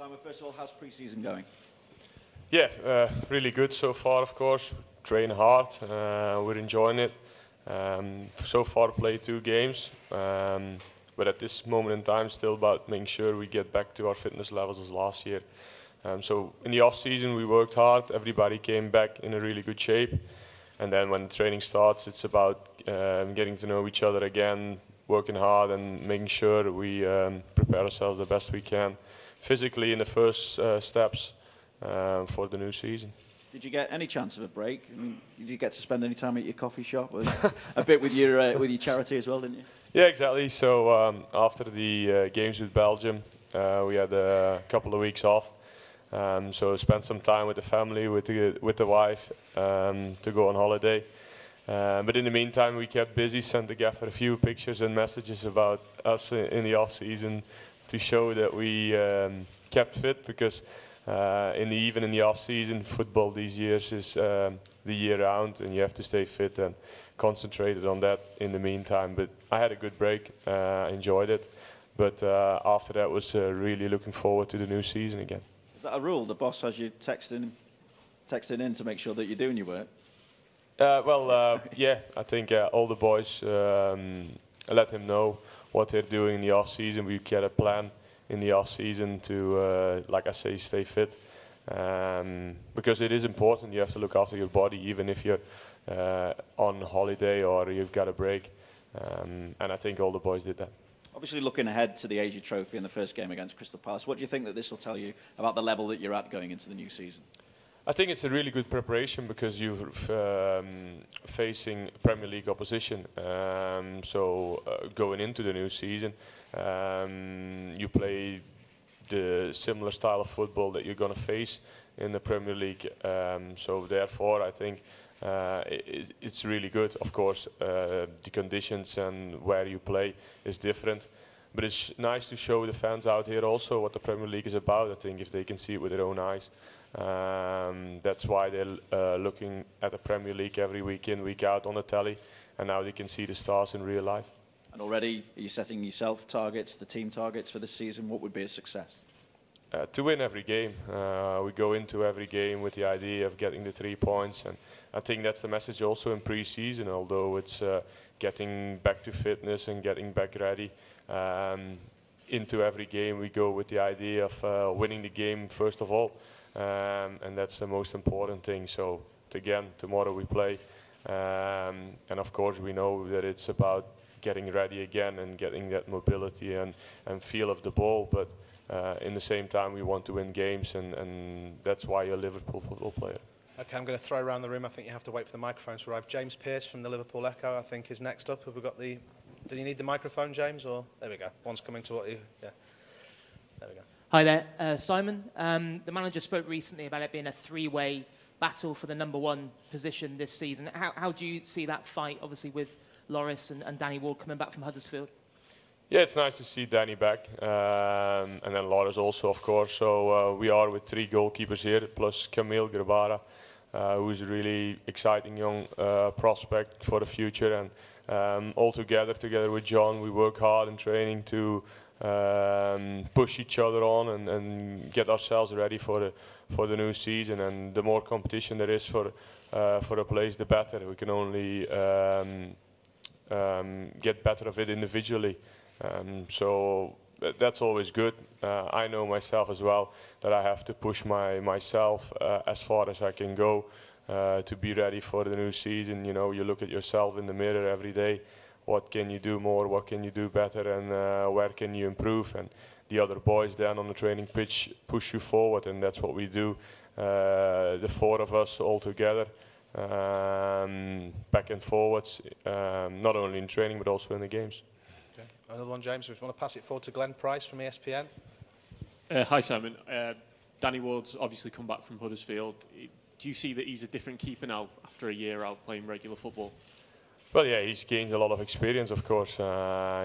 Simon, first of all, how's pre-season going? Yeah, really good so far, of course. Train hard, we're enjoying it. So far played 2 games, but at this moment in time still about making sure we get back to our fitness levels as last year. So in the off season we worked hard, everybody came back in a really good shape, and then when the training starts it's about getting to know each other again, working hard and making sure we prepare ourselves the best we can physically in the first steps for the new season. Did you get any chance of a break? I mean, did you get to spend any time at your coffee shop? A bit with your charity as well, didn't you? Yeah, exactly. So after the games with Belgium, we had a couple of weeks off. So spent some time with the family, with the wife, to go on holiday. But in the meantime, we kept busy. Sent the gaffer a few pictures and messages about us in the off season to show that we kept fit, because even in the off season, football these years is the year round, and you have to stay fit and concentrated on that in the meantime. But I had a good break, I enjoyed it. But after that was really looking forward to the new season again. Is that a rule? The boss has you texting in to make sure that you're doing your work? Yeah, I think all the boys let him know what they're doing in the off season. We get a plan in the off season to, like I say, stay fit, because it is important. You have to look after your body, even if you're on holiday or you've got a break. And I think all the boys did that. Obviously, looking ahead to the Asia Trophy in the first game against Crystal Palace, what do you think that this will tell you about the level that you're at going into the new season? I think it's a really good preparation, because you're facing Premier League opposition. So going into the new season, you play the similar style of football that you're going to face in the Premier League. So therefore, I think it's really good. Of course, the conditions and where you play is different. But it's nice to show the fans out here also what the Premier League is about, I think, if they can see it with their own eyes. That's why they're looking at the Premier League every week in, week out on the telly, and now they can see the stars in real life. And already, are you setting yourself targets, the team targets for this season? What would be a success? To win every game. We go into every game with the idea of getting the 3 points, and I think that's the message also in pre-season, although it's getting back to fitness and getting back ready. Into every game we go with the idea of winning the game first of all, and that's the most important thing. So again, tomorrow we play, and of course we know that it's about getting ready again and getting that mobility and feel of the ball, but in the same time we want to win games, and that's why you're a Liverpool football player. Okay, I'm going to throw around the room. I think you have to wait for the microphones to arrive. James Pearce from the Liverpool Echo, I think, is next up. Have we got the... Do you need the microphone, James? Or there we go. One's coming to you. Yeah. There we go. Hi there, Simon. The manager spoke recently about it being a 3-way battle for the #1 position this season. How do you see that fight, obviously, with Lloris and Danny Ward coming back from Huddersfield? Yeah, it's nice to see Danny back, and then Lloris also, of course. So we are with 3 goalkeepers here, plus Camille Grabara, who's a really exciting young prospect for the future. And all together with John, we work hard in training to push each other on and get ourselves ready for the new season. And the more competition there is for a place, the better. We can only get better of it individually. So that's always good. I know myself as well that I have to push myself as far as I can go to be ready for the new season. You know, you look at yourself in the mirror every day. What can you do more? What can you do better? And where can you improve? And the other boys then on the training pitch push you forward, and that's what we do. The 4 of us all together, back and forwards, not only in training but also in the games. Okay. Another one, James. We want to pass it forward to Glenn Price from ESPN. Hi, Simon. Danny Ward's obviously come back from Huddersfield. Do you see that he's a different keeper now after a year out playing regular football? Well, yeah, he's gained a lot of experience, of course. He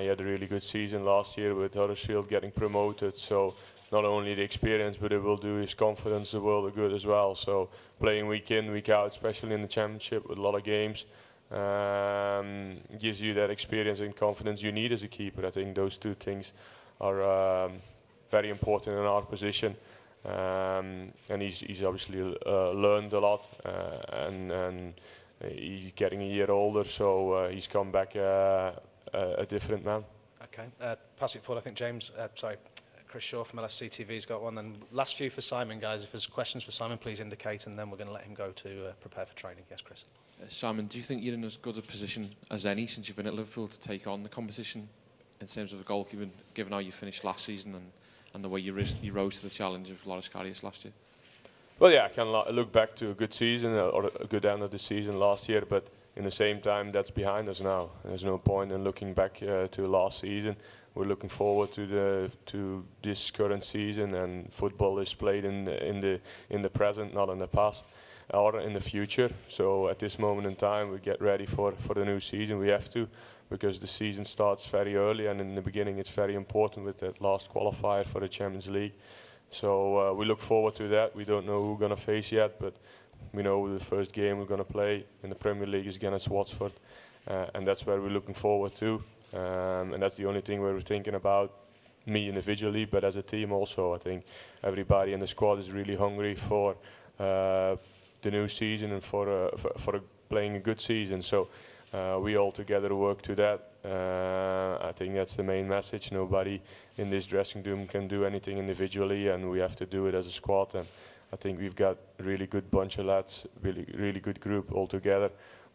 had a really good season last year with Huddersfield getting promoted. So not only the experience, but it will do his confidence the world of good as well. So playing week in, week out, especially in the Championship with a lot of games, gives you that experience and confidence you need as a keeper. I think those 2 things are very important in our position. And he's obviously learned a lot, and he's getting a year older, so he's come back a different man. Okay, pass it forward. I think James, Chris Shaw from LSC TV's got one. And last few for Simon, guys. If there's questions for Simon, please indicate, and then we're going to let him go to prepare for training. Yes, Chris. Simon, do you think you're in as good a position as any since you've been at Liverpool to take on the competition in terms of the goalkeeping, given how you finished last season and the way you rose to the challenge of Loris Karius last year? Well, yeah, I can look back to a good season or a good end of the season last year, but in the same time, that's behind us now. There's no point in looking back to last season. We're looking forward to this current season, and football is played in the present, not in the past or in the future. So at this moment in time, we get ready for the new season. We have to, because the season starts very early, and in the beginning it's very important with that last qualifier for the Champions League. So we look forward to that. We don't know who we're going to face yet, but we know the first game we're going to play in the Premier League is against Watford, and that's where we're looking forward to. And that's the only thing we're thinking about, me individually, but as a team also. I think everybody in the squad is really hungry for the new season and for playing a good season. So we all together work to that. I think that's the main message. Nobody in this dressing room can do anything individually, and we have to do it as a squad. And I think we've got a really good bunch of lads, really good group all together,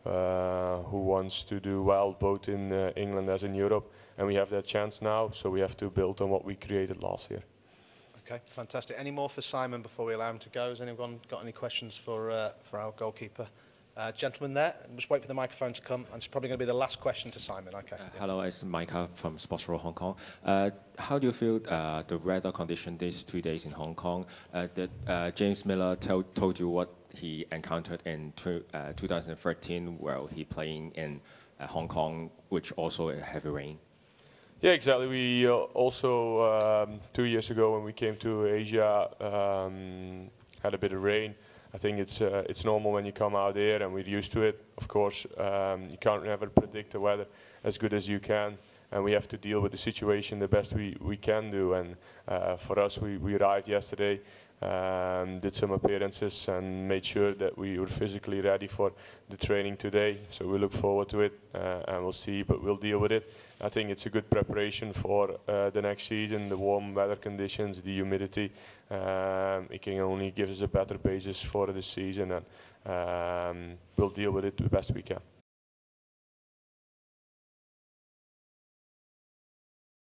who wants to do well both in England as in Europe, and we have that chance now, so we have to build on what we created last year. Okay, fantastic. Any more for Simon before we allow him to go? Has anyone got any questions for our goalkeeper? Gentleman there, just wait for the microphone to come, and it's probably going to be the last question to Simon. Okay. Hello, it's Micah from Sports Row Hong Kong. How do you feel the weather condition these 2 days in Hong Kong? James Miller told you what he encountered in 2013 while he playing in Hong Kong, which also a heavy rain. Yeah, exactly. We also 2 years ago when we came to Asia had a bit of rain. I think it's normal when you come out here, and we're used to it. Of course, you can't never predict the weather as good as you can, and we have to deal with the situation the best we can do. And for us, we arrived yesterday, did some appearances, and made sure that we were physically ready for the training today. So we look forward to it, and we'll see, but we'll deal with it. I think it's a good preparation for the next season, the warm weather conditions, the humidity. It can only give us a better basis for the season, and we'll deal with it the best we can.